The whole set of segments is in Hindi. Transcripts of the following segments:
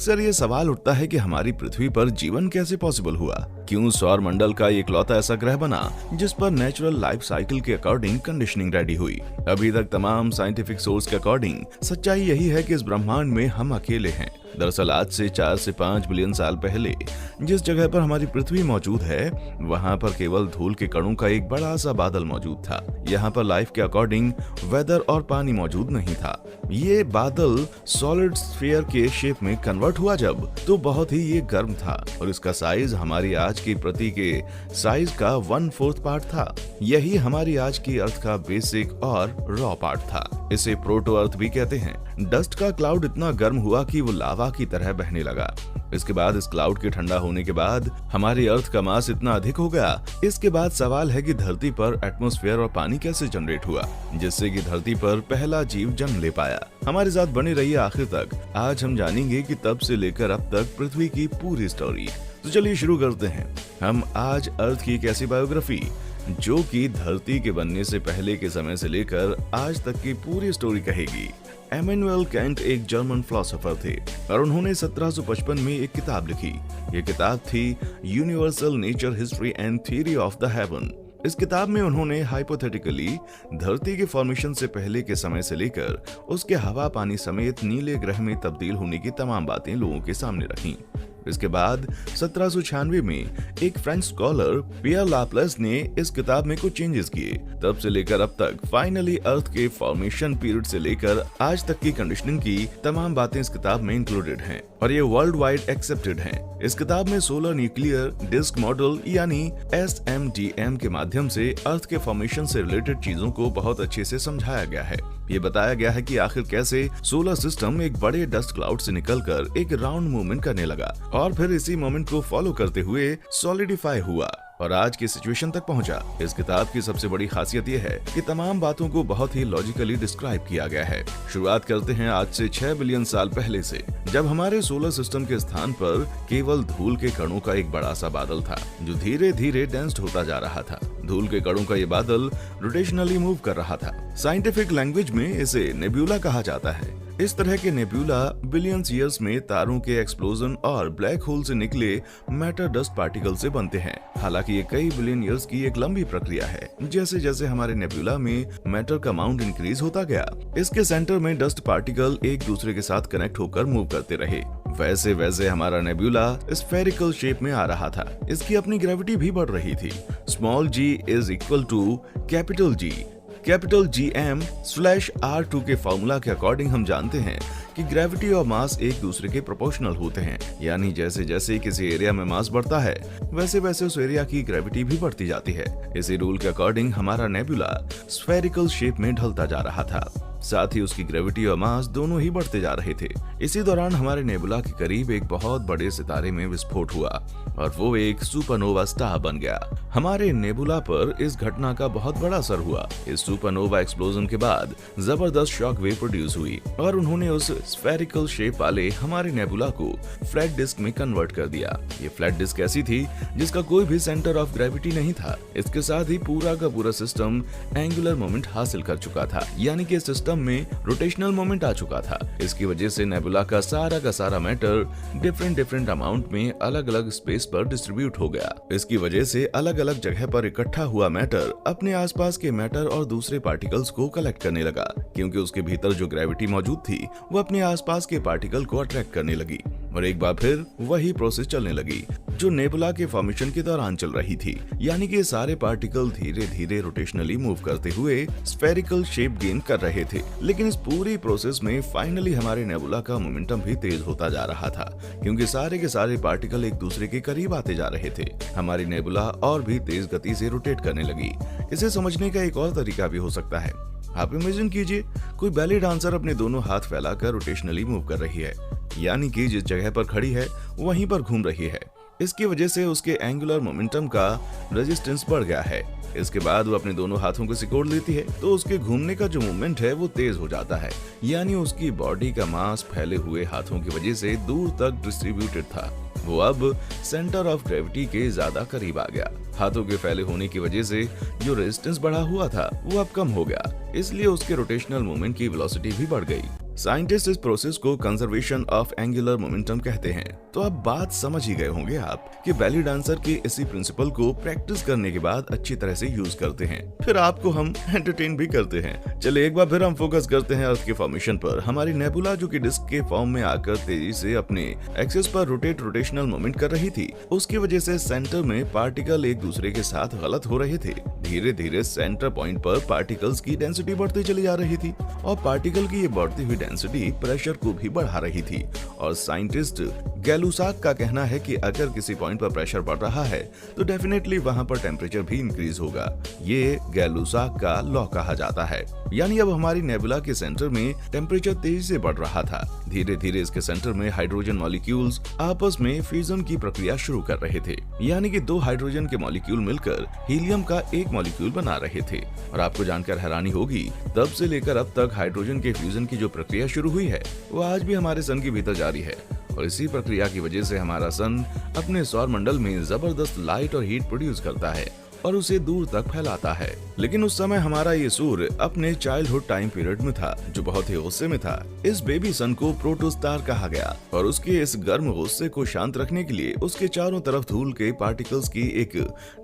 अक्सर ये सवाल उठता है कि हमारी पृथ्वी पर जीवन कैसे पॉसिबल हुआ। क्यों सौर मंडल का इकलौता ऐसा ग्रह बना जिस पर नेचुरल लाइफ साइकिल के अकॉर्डिंग कंडीशनिंग रेडी हुई। अभी तक तमाम साइंटिफिक सोर्स के अकॉर्डिंग सच्चाई यही है कि इस ब्रह्मांड में हम अकेले हैं। दरअसल आज से 4 से 5 बिलियन साल पहले जिस जगह पर हमारी पृथ्वी मौजूद है वहाँ पर केवल धूल के कणों का एक बड़ा सा बादल मौजूद था। यहाँ पर लाइफ के अकॉर्डिंग वेदर और पानी मौजूद नहीं था। ये बादल सॉलिड स्फीयर के शेप में कन्वर्ट हुआ जब, तो बहुत ही ये गर्म था और इसका साइज हमारी आज की पृथ्वी के साइज का 1/4 पार्ट था। यही हमारी आज की अर्थ का बेसिक और रॉ पार्ट था। इसे प्रोटो अर्थ भी कहते हैं। डस्ट का क्लाउड इतना गर्म हुआ कि वो लावा की तरह बहने लगा। इसके बाद इस क्लाउड के ठंडा होने के बाद हमारी अर्थ का मास इतना अधिक हो गया। इसके बाद सवाल है कि धरती पर एटमॉस्फेयर और पानी कैसे जनरेट हुआ जिससे कि धरती पर पहला जीव जन्म ले पाया। हमारे साथ बने रहिए आखिर तक। आज हम जानेंगे कि तब से लेकर अब तक पृथ्वी की पूरी स्टोरी। तो चलिए शुरू करते हैं। हम आज अर्थ की एक ऐसी बायोग्राफी जो कि धरती के बनने से पहले के समय से लेकर आज तक की पूरी स्टोरी कहेगी। इमैनुएल कैंट एक जर्मन फिलोसोफर थे और उन्होंने 1755 में एक किताब लिखी। ये किताब थी universal nature history and theory of the haven. इस किताब में उन्होंने हाइपोथेटिकली धरती के फॉर्मेशन से पहले के समय से लेकर उसके हवा पानी समेत नीले ग्रह में तब्दील होने की तमाम बातें लोगों के सामने रखी। इसके बाद 1796 में एक फ्रेंच स्कॉलर पियर लाप्लास ने इस किताब में कुछ चेंजेस किए। तब से लेकर अब तक फाइनली अर्थ के फॉर्मेशन पीरियड से लेकर आज तक की कंडीशनिंग की तमाम बातें इस किताब में इंक्लूडेड हैं और ये वर्ल्ड वाइड एक्सेप्टेड हैं। इस किताब में सोलर न्यूक्लियर डिस्क मॉडल यानी SMDM के माध्यम से अर्थ के फॉर्मेशन से रिलेटेड चीजों को बहुत अच्छे से समझाया गया है। ये बताया गया है कि आखिर कैसे सोलर सिस्टम एक बड़े डस्ट क्लाउड से निकलकर एक राउंड मूवमेंट करने लगा और फिर इसी मोमेंट को फॉलो करते हुए सॉलिडिफाई हुआ और आज की सिचुएशन तक पहुंचा। इस किताब की सबसे बड़ी खासियत यह है कि तमाम बातों को बहुत ही लॉजिकली डिस्क्राइब किया गया है। शुरुआत करते हैं आज से 6 बिलियन साल पहले से, जब हमारे सोलर सिस्टम के स्थान पर केवल धूल के कणों का एक बड़ा सा बादल था जो धीरे धीरे डेंस्ड होता जा रहा था। धूल के कणों का ये बादल रोटेशनली मूव कर रहा था। साइंटिफिक लैंग्वेज में इसे नेब्यूला कहा जाता है। इस तरह के नेब्यूला बिलियंस ईयर्स में तारों के एक्सप्लोजन और ब्लैक होल से निकले मैटर डस्ट पार्टिकल से बनते हैं। हालांकि ये कई बिलियन ईयर्स की एक लंबी प्रक्रिया है। जैसे जैसे हमारे नेब्यूला में मैटर का अमाउंट इंक्रीज होता गया, इसके सेंटर में डस्ट पार्टिकल एक दूसरे के साथ कनेक्ट होकर मूव करते रहे। वैसे वैसे हमारा नेब्यूला स्फेरिकल शेप में आ रहा था। इसकी अपनी ग्रेविटी भी बढ़ रही थी। Small g is equal to capital G। Capital Gm/R2 के फॉर्मूला के अकॉर्डिंग हम जानते हैं कि ग्रेविटी और मास एक दूसरे के प्रोपोर्शनल होते हैं। यानी जैसे जैसे किसी एरिया में मास बढ़ता है वैसे वैसे उस एरिया की ग्रेविटी भी बढ़ती जाती है। इसी रूल के अकॉर्डिंग हमारा नेबुला स्फेरिकल शेप में ढलता जा रहा था। साथ ही उसकी ग्रेविटी और मास दोनों ही बढ़ते जा रहे थे। इसी दौरान हमारे नेबुला के करीब एक बहुत बड़े सितारे में विस्फोट हुआ और वो एक सुपरनोवा स्टार बन गया। हमारे नेबुला पर इस घटना का बहुत बड़ा असर हुआ। इस सुपरनोवा एक्सप्लोजन के बाद जबरदस्त शॉक वेव प्रोड्यूस हुई और उन्होंने उस स्फेरिकल शेप वाले हमारे नेबुला को फ्लैट डिस्क में कन्वर्ट कर दिया। ये फ्लैट डिस्क ऐसी थी जिसका कोई भी सेंटर ऑफ ग्रेविटी नहीं था। इसके साथ ही पूरा का पूरा सिस्टम एंगुलर मोमेंट हासिल कर चुका था, यानी कि सिस्टम में रोटेशनल मोमेंट आ चुका था। इसकी वजह से नेबुला का सारा मैटर डिफरेंट अमाउंट में अलग अलग स्पेस पर डिस्ट्रीब्यूट हो गया। इसकी वजह से अलग अलग जगह पर इकट्ठा हुआ मैटर अपने आसपास के मैटर और दूसरे पार्टिकल्स को कलेक्ट करने लगा, क्योंकि उसके भीतर जो ग्रेविटी मौजूद थी वो अपने आसपास के पार्टिकल को अट्रैक्ट करने लगी और एक बार फिर वही प्रोसेस चलने लगी जो नेबुला के फॉर्मेशन के दौरान चल रही थी। यानी कि सारे पार्टिकल धीरे धीरे रोटेशनली मूव करते हुए स्फेरिकल शेप गेन कर रहे थे। लेकिन इस पूरी प्रोसेस में फाइनली हमारे नेबुला का मोमेंटम भी तेज होता जा रहा था, क्योंकि सारे के सारे पार्टिकल एक दूसरे के करीब आते जा रहे थे। हमारी नेबुला और भी तेज गति से रोटेट करने लगी। इसे समझने का एक और तरीका भी हो सकता है। आप इमेजिन कीजिए कोई बैली डांसर अपने दोनों हाथ फैलाकर रोटेशनली मूव कर रही है, यानी कि जिस जगह पर खड़ी है वहीं पर घूम रही है। इसकी वजह से उसके एंगुलर मोमेंटम का रेजिस्टेंस बढ़ गया है। इसके बाद वो अपने दोनों हाथों को सिकोड़ लेती है तो उसके घूमने का जो मूवमेंट है वो तेज हो जाता है, यानी उसकी बॉडी का मास फैले हुए हाथों की वजह से दूर तक डिस्ट्रीब्यूटेड था। वो अब सेंटर ऑफ ग्रेविटी के ज्यादा करीब आ गया। हाथों के फैले होने की वजह से जो रेजिस्टेंस बढ़ा हुआ था वो अब कम हो गया, इसलिए उसके रोटेशनल मूवमेंट की वेलोसिटी भी बढ़ गई। साइंटिस्ट इस प्रोसेस को कंजर्वेशन ऑफ एंगुलर मोमेंटम कहते हैं। तो अब बात समझ ही गए होंगे आप कि बेली डांसर के इसी प्रिंसिपल को प्रैक्टिस करने के बाद अच्छी तरह से यूज करते हैं, फिर आपको हम एंटरटेन भी करते हैं। चलिए एक बार फिर हम फोकस करते हैं अर्थ के फॉर्मेशन पर। हमारी नेबुला जो कि डिस्क के फॉर्म में आकर तेजी से अपने एक्सिस पर रोटेशनल मूवमेंट कर रही थी, उसकी वजह से सेंटर में पार्टिकल एक दूसरे के साथ गलत हो रहे थे। धीरे धीरे सेंटर पॉइंट पर पार्टिकल्स की डेंसिटी बढ़ती चली जा रही थी और पार्टिकल की ये बढ़ती हुई डेंसिटी प्रेशर को भी बढ़ा रही थी। और साइंटिस्ट गैलुसाक का कहना है कि अगर किसी पॉइंट पर प्रेशर बढ़ रहा है तो डेफिनेटली वहां पर टेम्परेचर भी इंक्रीज होगा। ये गैलुसाक का लॉ कहा जाता है। यानी अब हमारी नेबुला के सेंटर में टेम्परेचर तेजी से बढ़ रहा था। धीरे धीरे इसके सेंटर में हाइड्रोजन मॉलिक्यूल्स आपस में फ्यूजन की प्रक्रिया शुरू कर रहे थे, यानी कि दो हाइड्रोजन के मॉलिक्यूल मिलकर हीलियम का एक मॉलिक्यूल बना रहे थे। और आपको जानकर हैरानी होगी, तब से लेकर अब तक हाइड्रोजन के फ्यूजन की जो प्रक्रिया शुरू हुई है वो आज भी हमारे सन के भीतर जारी है। और इसी प्रक्रिया की वजह से हमारा सन अपने सौर मंडल में जबरदस्त लाइट और हीट प्रोड्यूस करता है और उसे दूर तक फैलाता है। लेकिन उस समय हमारा ये सूर्य अपने चाइल्डहुड टाइम पीरियड में था, जो बहुत ही गुस्से में था। इस बेबी सन को प्रोटोस्टार कहा गया और उसके इस गर्म गुस्से को शांत रखने के लिए उसके चारों तरफ धूल के पार्टिकल्स की एक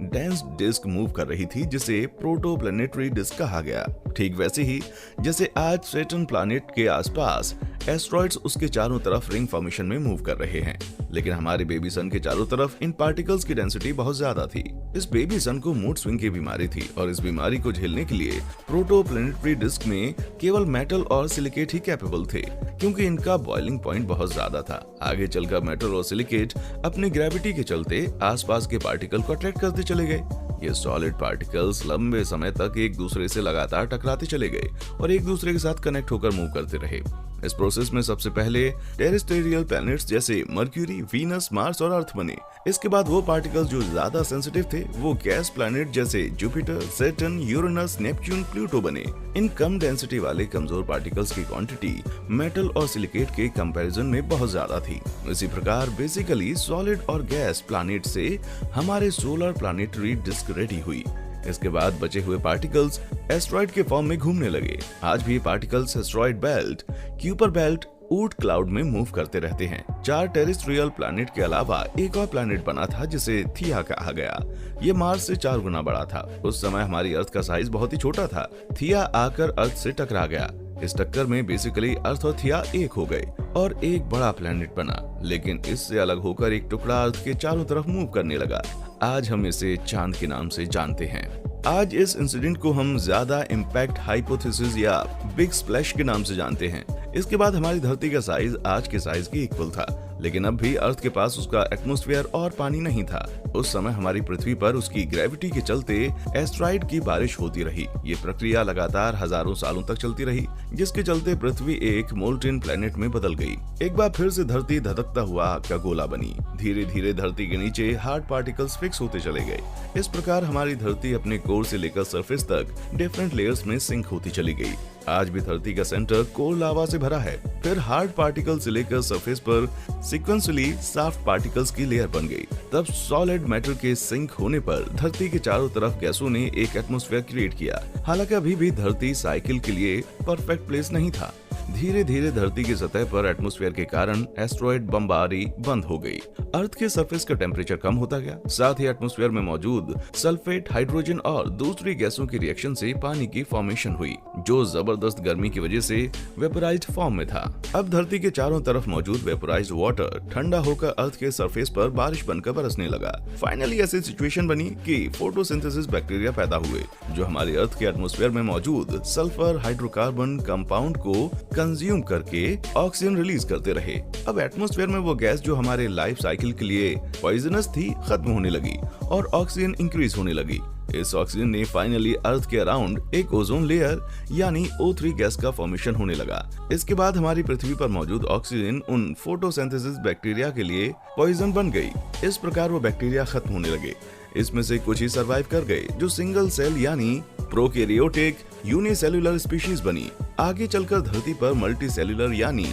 डेंस डिस्क मूव कर रही थी, जिसे प्रोटोप्लैनेटरी डिस्क कहा गया। ठीक वैसे ही जैसे आज सैटर्न प्लैनेट के आसपास एस्ट्रॉइड्स उसके चारों तरफ रिंग फॉर्मेशन में मूव कर रहे हैं, लेकिन हमारे बेबी सन के चारों तरफ इन पार्टिकल्स की डेंसिटी बहुत ज्यादा थी। इस बेबी सन को मूड स्विंग की बीमारी थी और इस बीमारी को झेलने के लिए प्रोटोप्लैनेटरी डिस्क में केवल मेटल और सिलिकेट ही कैपेबल थे, क्योंकि इनका बॉइलिंग पॉइंट बहुत ज्यादा था। आगे चलकर मेटल और सिलिकेट अपनी ग्रेविटी के चलते आसपास के पार्टिकल को अट्रैक्ट करते चले गए। ये सॉलिड पार्टिकल्स लंबे समय तक एक दूसरे से लगातार टकराते चले गए और एक दूसरे के साथ कनेक्ट होकर मूव करते रहे। इस प्रोसेस में सबसे पहले टेरेस्ट्रियल प्लैनेट्स जैसे मर्क्यूरी, वीनस, मार्स और अर्थ बने। इसके बाद वो पार्टिकल्स जो ज्यादा सेंसिटिव थे वो गैस प्लैनेट जैसे Jupiter, Saturn, Uranus, Neptune, Pluto बने। इन कम डेंसिटी वाले कमजोर पार्टिकल्स की क्वांटिटी मेटल और सिलिकेट के कंपैरिजन में बहुत ज्यादा थी। इसी प्रकार बेसिकली सॉलिड और गैस प्लैनेट से हमारे सोलर प्लैनेटरी डिस्क रेडी हुई। इसके बाद बचे हुए पार्टिकल्स एस्ट्रॉइड के फॉर्म में घूमने लगे। आज भी particles asteroid belt, Kuiper belt, ऊट क्लाउड में मूव करते रहते हैं। 4 टेरेस्ट्रियल प्लैनेट के अलावा एक और प्लैनेट बना था जिसे थिया कहा गया। ये मार्स से 4 गुना बड़ा था। उस समय हमारी अर्थ का साइज बहुत ही छोटा था। थिया आकर अर्थ से टकरा गया। इस टक्कर में बेसिकली अर्थ और थिया एक हो गए और एक बड़ा प्लैनेट बना, लेकिन इससे अलग होकर एक टुकड़ा अर्थ के चारों तरफ मूव करने लगा। आज हम इसे चांद के नाम से जानते हैं। आज इस इंसिडेंट को हम ज्यादा इम्पैक्ट हाइपोथेसिस या बिग स्प्लैश के नाम से जानते हैं। इसके बाद हमारी धरती का साइज आज के साइज के इक्वल था, लेकिन अब भी अर्थ के पास उसका एटमॉस्फेयर और पानी नहीं था। उस समय हमारी पृथ्वी पर उसकी ग्रेविटी के चलते एस्ट्रॉइड की बारिश होती रही। ये प्रक्रिया लगातार हजारों सालों तक चलती रही, जिसके चलते पृथ्वी एक मोल्टेन प्लैनेट में बदल गई। एक बार फिर से धरती धधकता हुआ आग का गोला बनी। धीरे धीरे धरती के नीचे हार्ड पार्टिकल्स फिक्स होते चले गए। इस प्रकार हमारी धरती अपने कोर से लेकर सरफेस तक डिफरेंट लेयर्स में सिंक होती चली गई। आज भी धरती का सेंटर कोर लावा से भरा है। फिर हार्ड पार्टिकल से लेकर सरफेस पर सीक्वेंशियली सॉफ्ट पार्टिकल्स की लेयर बन गई। तब सॉलिड मैटर के सिंक होने पर धरती के चारों तरफ गैसों ने एक एटमॉस्फेयर क्रिएट किया। हालांकि अभी भी धरती साइकिल के लिए परफेक्ट प्लेस नहीं था। धीरे धीरे धरती की सतह पर एटमॉस्फेयर के कारण एस्ट्रॉइड बमबारी बंद हो गई। अर्थ के सरफेस का टेम्परेचर कम होता गया। साथ ही एटमॉस्फेयर में मौजूद सल्फेट, हाइड्रोजन और दूसरी गैसों की रिएक्शन से पानी की फॉर्मेशन हुई, जो जबरदस्त गर्मी की वजह से वेपोराइज्ड फॉर्म में था। अब धरती के चारों तरफ मौजूद वेपोराइज्ड वाटर ठंडा होकर अर्थ के सरफेस पर बारिश बनकर बरसने लगा। फाइनली ऐसी सिचुएशन बनी कि फोटोसिंथेसिस बैक्टीरिया पैदा हुए, जो हमारे अर्थ के एटमॉस्फेयर में मौजूद सल्फर हाइड्रोकार्बन कंपाउंड को कंज्यूम करके ऑक्सीजन रिलीज करते रहे। अब एटमॉस्फेयर में वो गैस जो हमारे लाइफ साइकिल के लिए पॉइजनस थी खत्म होने लगी और ऑक्सीजन इंक्रीज होने लगी। इस ऑक्सीजन ने फाइनली अर्थ के अराउंड एक ओजोन लेयर यानी O3 गैस का फॉर्मेशन होने लगा। इसके बाद हमारी पृथ्वी पर मौजूद ऑक्सीजन उन फोटोसिंथेसिस बैक्टीरिया के लिए पॉइजन बन गई। इस प्रकार वो बैक्टीरिया खत्म होने लगे। इसमें से कुछ ही सरवाइव कर गए, जो सिंगल सेल यानी प्रोकैरियोटिक यूनिसेल्युलर स्पीशीज बनी। आगे चलकर धरती पर मल्टी सेल्युलर यानी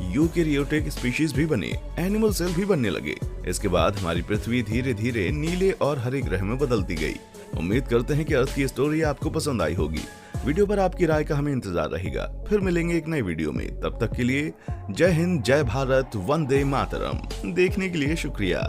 यूकैरियोटिक स्पीशीज भी बने, एनिमल सेल भी बनने लगे। इसके बाद हमारी पृथ्वी धीरे धीरे नीले और हरे ग्रह में बदलती गई। उम्मीद करते हैं कि अर्थ की स्टोरी आपको पसंद आई होगी। वीडियो पर आपकी राय का हमें इंतजार रहेगा। फिर मिलेंगे एक नए वीडियो में, तब तक के लिए जय हिंद, जय भारत, वंदे मातरम। देखने के लिए शुक्रिया।